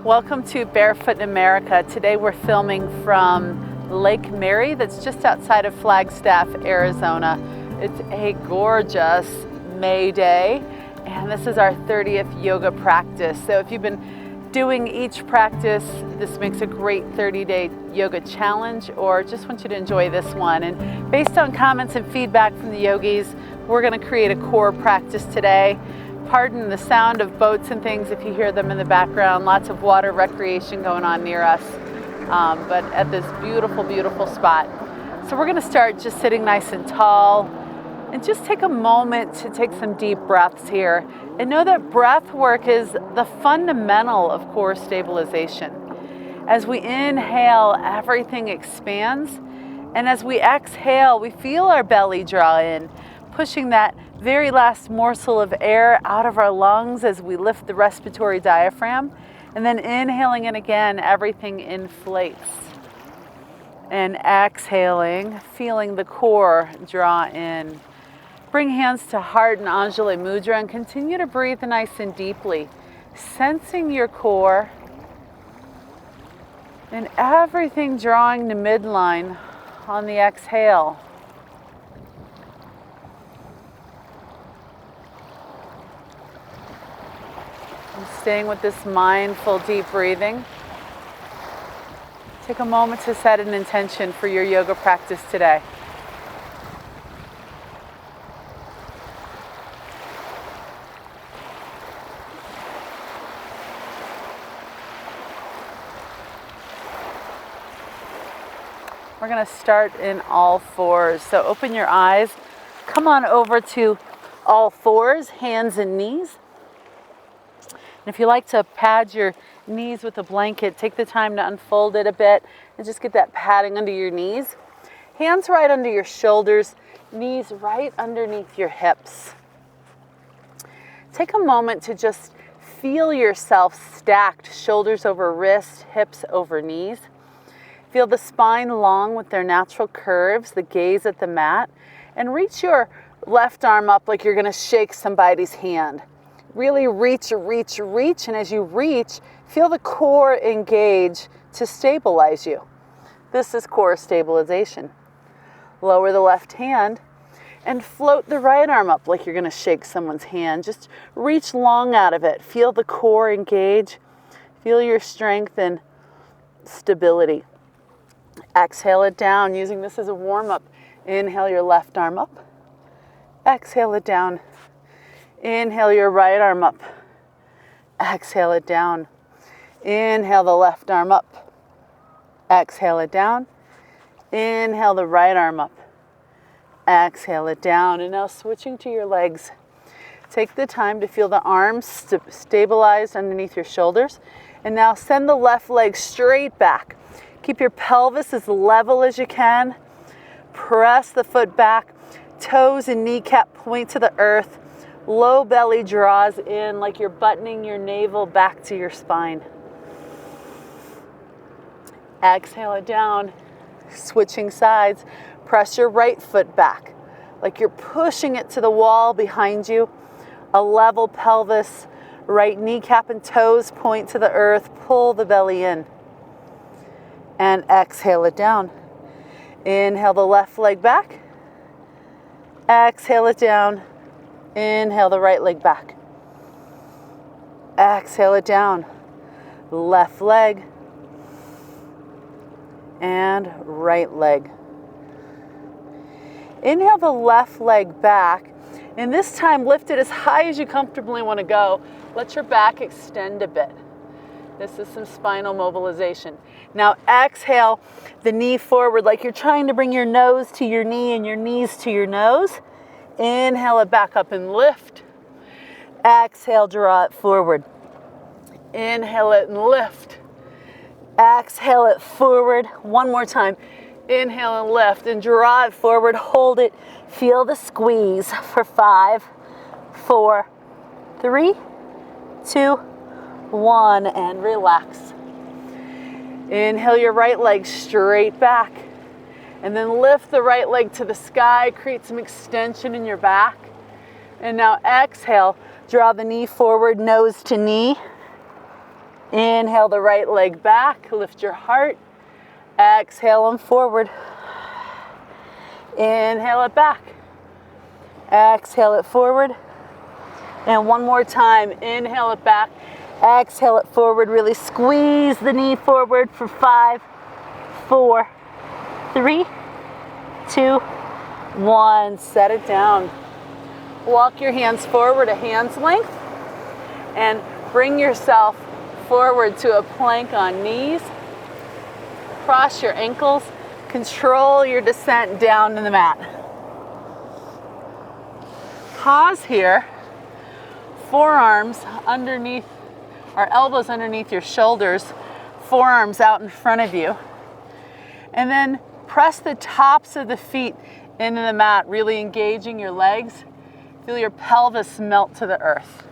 Welcome to Barefoot in America. Today we're filming from Lake Mary that's just outside of Flagstaff, Arizona. It's a gorgeous May day and this is our 30th yoga practice. So if you've been doing each practice, this makes a great 30-day yoga challenge, or just want you to enjoy this one. And based on comments and feedback from the yogis, we're going to create a core practice today. Pardon the sound of boats and things if you hear them in the background. Lots of water recreation going on near us, but at this beautiful, beautiful spot. So we're going to start just sitting nice and tall and just take a moment to take some deep breaths here. And know that breath work is the fundamental of core stabilization. As we inhale, everything expands. And as we exhale, we feel our belly draw in, pushing that very last morsel of air out of our lungs as we lift the respiratory diaphragm. And then inhaling in again, everything inflates. And exhaling, feeling the core draw in. Bring hands to heart and Anjali Mudra and continue to breathe nice and deeply, sensing your core and everything drawing to midline on the exhale. Staying with this mindful, deep breathing. Take a moment to set an intention for your yoga practice today. We're going to start in all fours. So open your eyes. Come on over to all fours, hands and knees. And if you like to pad your knees with a blanket, take the time to unfold it a bit and just get that padding under your knees. Hands right under your shoulders, knees right underneath your hips. Take a moment to just feel yourself stacked, shoulders over wrists, hips over knees. Feel the spine long with their natural curves, the gaze at the mat, and reach your left arm up like you're going to shake somebody's hand. Really reach, reach, reach, and as you reach, feel the core engage to stabilize you. This is core stabilization. Lower the left hand and float the right arm up like you're going to shake someone's hand. Just reach long out of it. Feel the core engage. Feel your strength and stability. Exhale it down, using this as a warm-up. Inhale your left arm up. Exhale it down. Inhale your right arm up. Exhale it down. Inhale the left arm up. Exhale it down. Inhale the right arm up. Exhale it down. And now switching to your legs. Take the time to feel the arms stabilized underneath your shoulders. And now send the left leg straight back. Keep your pelvis as level as you can. Press the foot back. Toes and kneecap point to the earth. Low belly draws in like you're buttoning your navel back to your spine. Exhale it down. Switching sides. Press your right foot back like you're pushing it to the wall behind you. A level pelvis. Right kneecap and toes point to the earth. Pull the belly in. And exhale it down. Inhale the left leg back. Exhale it down. Inhale the right leg back. Exhale it down. Left leg. And right leg. Inhale the left leg back. And this time lift it as high as you comfortably want to go. Let your back extend a bit. This is some spinal mobilization. Now exhale the knee forward like you're trying to bring your nose to your knee and your knees to your nose. Inhale it back up and lift. Exhale, draw it forward. Inhale it and lift. Exhale it forward. One more time. Inhale and lift and draw it forward. Hold it. Feel the squeeze for 5, 4, 3, 2, 1, and relax. Inhale your right leg straight back. And then lift the right leg to the sky. Create some extension in your back. And now exhale, draw the knee forward, nose to knee. Inhale the right leg back, lift your heart. Exhale them forward. Inhale it back. Exhale it forward. And one more time, inhale it back. Exhale it forward, really squeeze the knee forward for 5, 4, 3, 2, 1. Set it down. Walk your hands forward a hand's length and bring yourself forward to a plank on knees. Cross your ankles. Control your descent down to the mat. Pause here. Forearms underneath, our elbows underneath your shoulders, forearms out in front of you. And then press the tops of the feet into the mat, really engaging your legs. Feel your pelvis melt to the earth.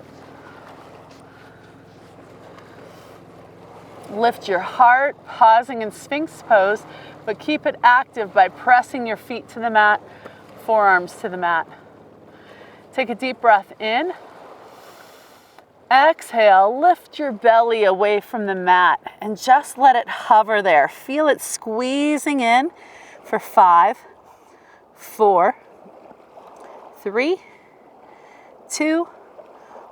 Lift your heart, pausing in Sphinx pose, but keep it active by pressing your feet to the mat, forearms to the mat. Take a deep breath in. Exhale, lift your belly away from the mat and just let it hover there. Feel it squeezing in for 5, 4, 3, 2,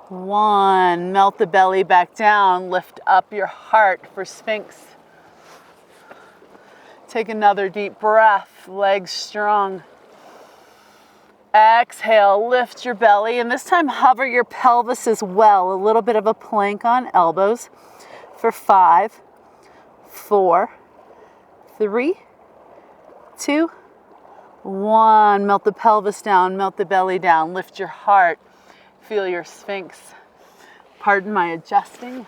1. Melt the belly back down. Lift up your heart for Sphinx. Take another deep breath, legs strong. Exhale, lift your belly, and this time hover your pelvis as well. A little bit of a plank on elbows for 5, 4, 3, 2, 1. Melt the pelvis down, melt the belly down. Lift your heart. Feel your Sphinx. Pardon my adjusting.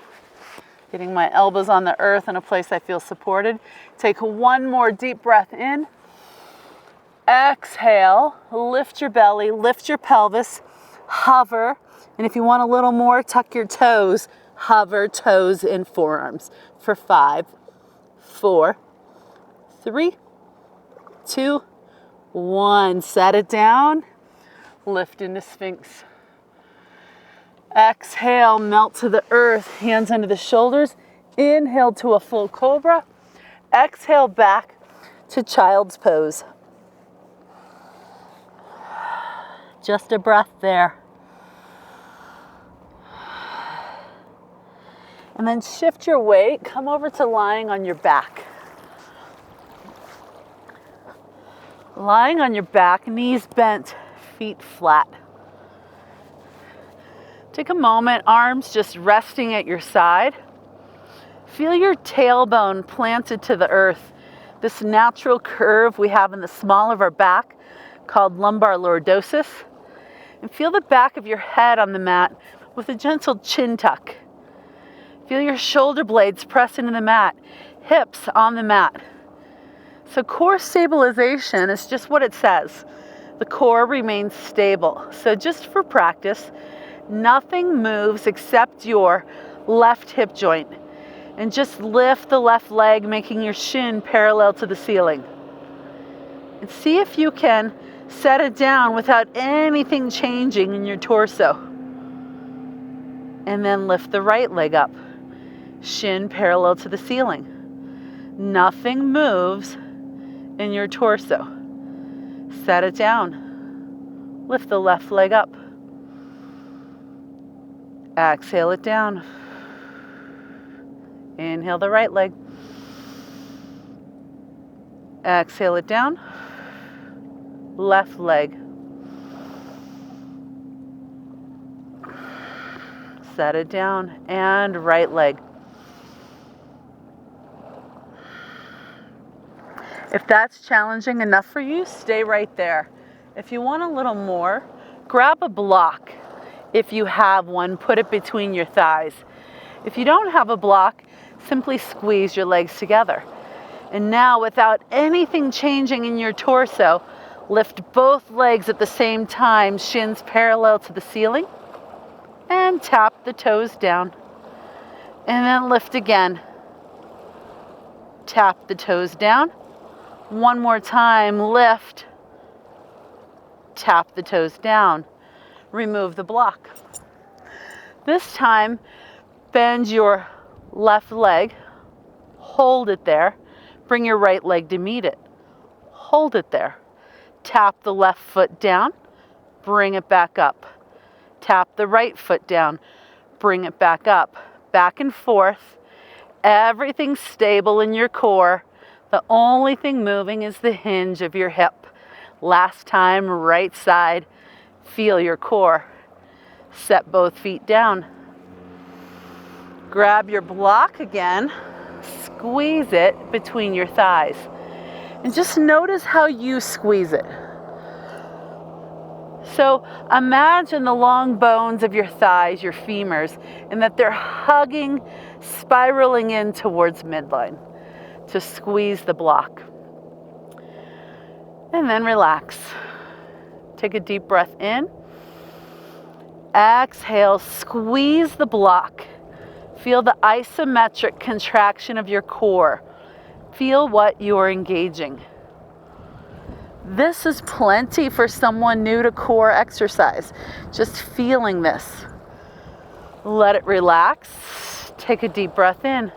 Getting my elbows on the earth in a place I feel supported. Take one more deep breath in. Exhale, lift your belly, lift your pelvis, hover. And if you want a little more, tuck your toes. Hover toes in forearms for 5, 4, 3, 2, 1. Set it down. Lift into Sphinx. Exhale, melt to the earth, hands under the shoulders. Inhale to a full cobra. Exhale back to child's pose. Just a breath there. And then shift your weight, come over to lying on your back. Lying on your back, knees bent, feet flat. Take a moment, arms just resting at your side. Feel your tailbone planted to the earth. This natural curve we have in the small of our back called lumbar lordosis. And feel the back of your head on the mat with a gentle chin tuck. Feel your shoulder blades press into the mat, hips on the mat. So core stabilization is just what it says. The core remains stable. So just for practice, nothing moves except your left hip joint. And just lift the left leg, making your shin parallel to the ceiling. And see if you can set it down without anything changing in your torso. And then lift the right leg up, shin parallel to the ceiling. Nothing moves in your torso. Set it down. Lift the left leg up. Exhale it down. Inhale the right leg. Exhale it down. Left leg. Set it down. And right leg. If that's challenging enough for you, stay right there. If you want a little more, grab a block. If you have one, put it between your thighs. If you don't have a block, simply squeeze your legs together. And now, without anything changing in your torso, lift both legs at the same time, shins parallel to the ceiling, and tap the toes down. And then lift again. Tap the toes down. One more time, lift. Tap the toes down. Remove the block. This time, bend your left leg, hold it there. Bring your right leg to meet it. Hold it there. Tap the left foot down, bring it back up. Tap the right foot down, bring it back up. Back and forth. Everything's stable in your core. The only thing moving is the hinge of your hip. Last time, right side. Feel your core. Set both feet down. Grab your block again. Squeeze it between your thighs. And just notice how you squeeze it. So imagine the long bones of your thighs, your femurs, and that they're hugging, spiraling in towards midline to squeeze the block. And then relax. Take a deep breath in. Exhale, squeeze the block. Feel the isometric contraction of your core. Feel what you're engaging. This is plenty for someone new to core exercise. Just feeling this. Let it relax. Take a deep breath in.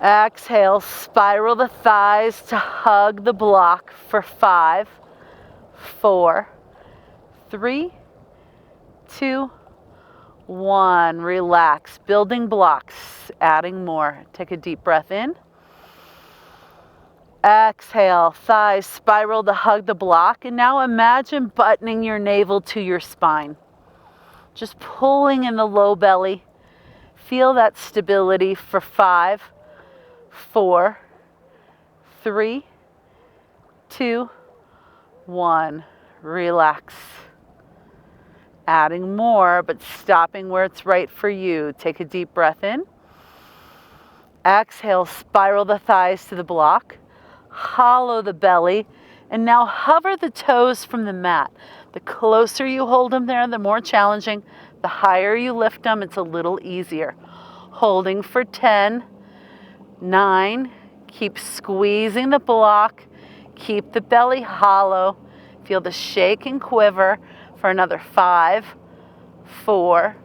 Exhale, spiral the thighs to hug the block for 5, 4, 3, 2, 1. Relax. Building blocks. Adding more. Take a deep breath in. Exhale, thighs spiral to hug the block. And now imagine buttoning your navel to your spine. Just pulling in the low belly. Feel that stability for 5, 4, 3, 2, 1. Relax. Adding more, but stopping where it's right for you. Take a deep breath in. Exhale, spiral the thighs to the block. Hollow the belly, and now hover the toes from the mat. The closer you hold them there, the more challenging. The higher you lift them, it's a little easier. Holding for 10, 9, keep squeezing the block, keep the belly hollow, feel the shake and quiver for another 5, 4,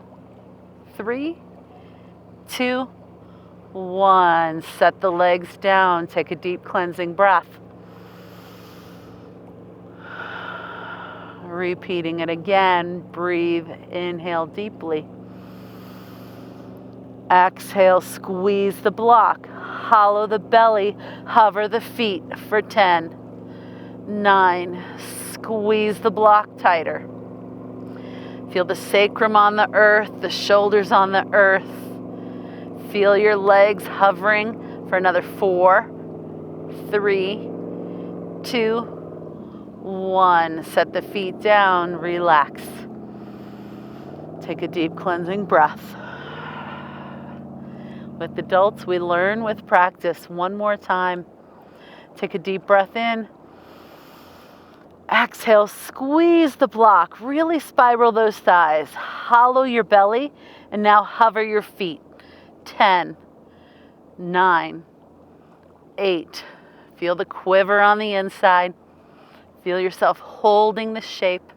3, 2, 1. Set the legs down. Take a deep cleansing breath. Repeating it again. Breathe. Inhale deeply. Exhale. Squeeze the block. Hollow the belly. Hover the feet for 10, 9. Squeeze the block tighter. Feel the sacrum on the earth, the shoulders on the earth. Feel your legs hovering for another 4, 3, 2, 1. Set the feet down. Relax. Take a deep cleansing breath. With adults, we learn with practice. One more time. Take a deep breath in. Exhale, squeeze the block. Really spiral those thighs. Hollow your belly, and now hover your feet. 10, 9, 8. Feel the quiver on the inside. Feel yourself holding the shape.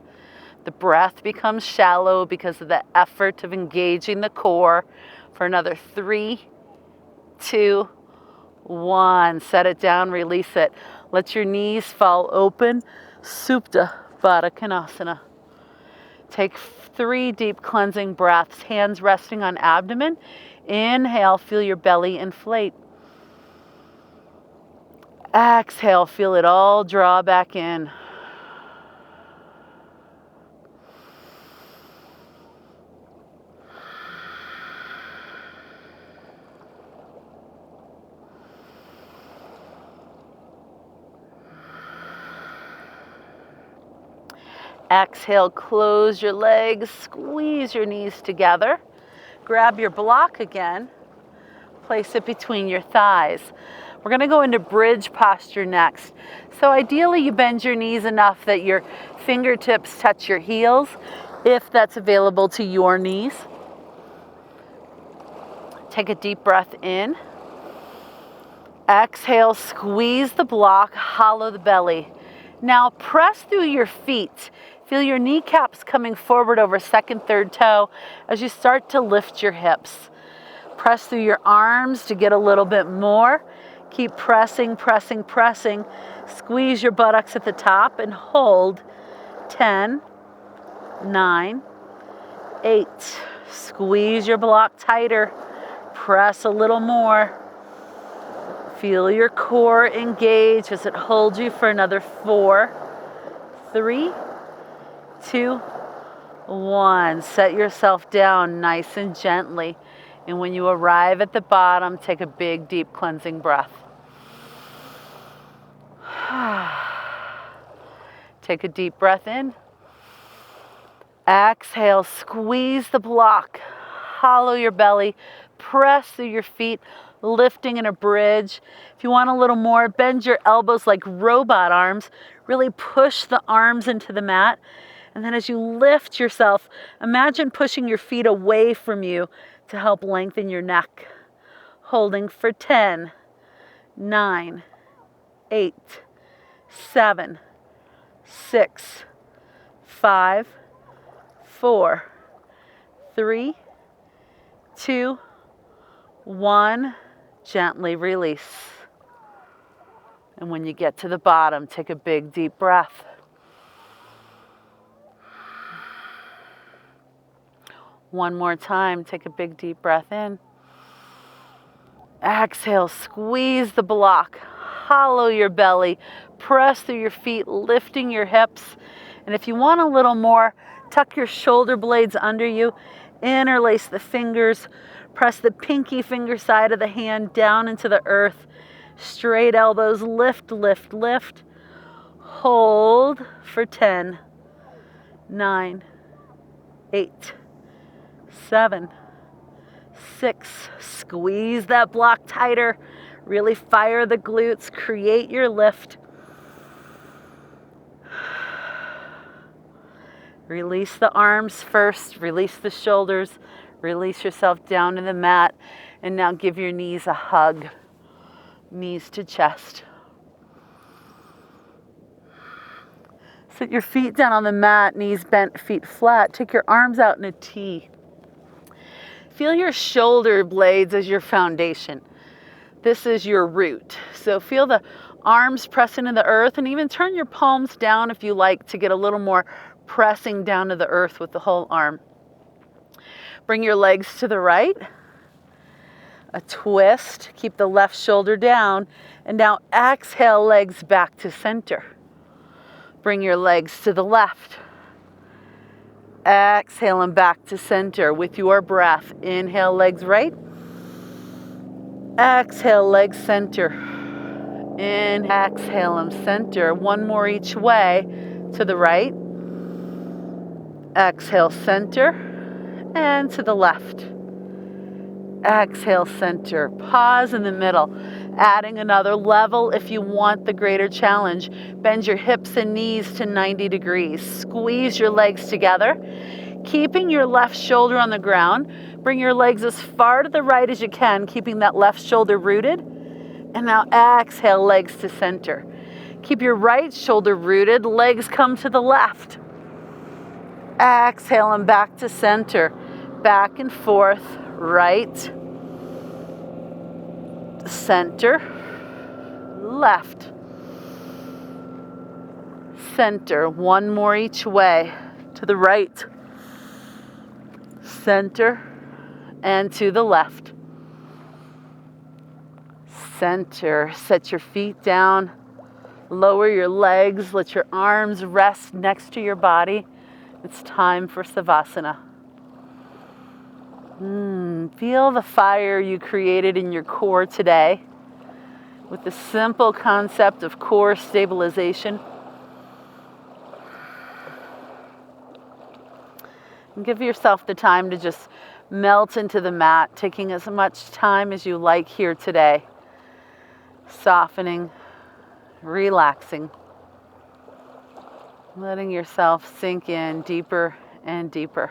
The breath becomes shallow because of the effort of engaging the core for another 3, 2, 1. Set it down, release it. Let your knees fall open. Supta Baddha Konasana. Take 3 deep cleansing breaths, hands resting on abdomen. Inhale, feel your belly inflate. Exhale, feel it all draw back in. Exhale, close your legs, squeeze your knees together. Grab your block again, place it between your thighs. We're going to go into bridge posture next. So ideally you bend your knees enough that your fingertips touch your heels, if that's available to your knees. Take a deep breath in. Exhale, squeeze the block, hollow the belly. Now press through your feet. Feel your kneecaps coming forward over second, third toe as you start to lift your hips. Press through your arms to get a little bit more. Keep pressing, pressing, pressing. Squeeze your buttocks at the top and hold. 10, 9, 8. Squeeze your block tighter. Press a little more. Feel your core engage as it holds you for another 4, 3, 2, 1. Set yourself down nice and gently. And when you arrive at the bottom, take a big, deep cleansing breath. Take a deep breath in. Exhale, squeeze the block. Hollow your belly. Press through your feet, lifting in a bridge. If you want a little more, bend your elbows like robot arms. Really push the arms into the mat. And then as you lift yourself, imagine pushing your feet away from you to help lengthen your neck. Holding for 10, 9, 8, 7, 6, 5, 4, 3, 2, 1. Gently release. And when you get to the bottom, take a big, deep breath. One more time, take a big, deep breath in. Exhale, squeeze the block. Hollow your belly. Press through your feet, lifting your hips. And if you want a little more, tuck your shoulder blades under you. Interlace the fingers. Press the pinky finger side of the hand down into the earth. Straight elbows, lift, lift, lift. Hold for 10, 9, 8, 7, 6. Squeeze that block tighter. Really fire the glutes. Create your lift. Release the arms first. Release the shoulders. Release yourself down to the mat. And now give your knees a hug. Knees to chest. Sit your feet down on the mat. Knees bent, feet flat. Take your arms out in a T. Feel your shoulder blades as your foundation. This is your root. So feel the arms press into the earth, and even turn your palms down if you like to get a little more pressing down to the earth with the whole arm. Bring your legs to the right. A twist. Keep the left shoulder down. And now exhale, legs back to center. Bring your legs to the left. Exhale and back to center with your breath. Inhale, legs right. Exhale, legs center. Inhale, exhale and center. One more each way to the right. Exhale, center. And to the left. Exhale, center. Pause in the middle. Adding another level if you want the greater challenge. Bend your hips and knees to 90 degrees. Squeeze your legs together. Keeping your left shoulder on the ground. Bring your legs as far to the right as you can, keeping that left shoulder rooted. And now exhale, legs to center. Keep your right shoulder rooted. Legs come to the left. Exhale and back to center. Back and forth. Right, center, left, center. One more each way. To the right, center, and to the left. Center. Set your feet down. Lower your legs. Let your arms rest next to your body. It's time for Savasana. Feel the fire you created in your core today with the simple concept of core stabilization. And give yourself the time to just melt into the mat, taking as much time as you like here today. Softening, relaxing, letting yourself sink in deeper and deeper.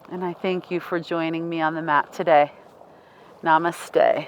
And I thank you for joining me on the mat today. Namaste.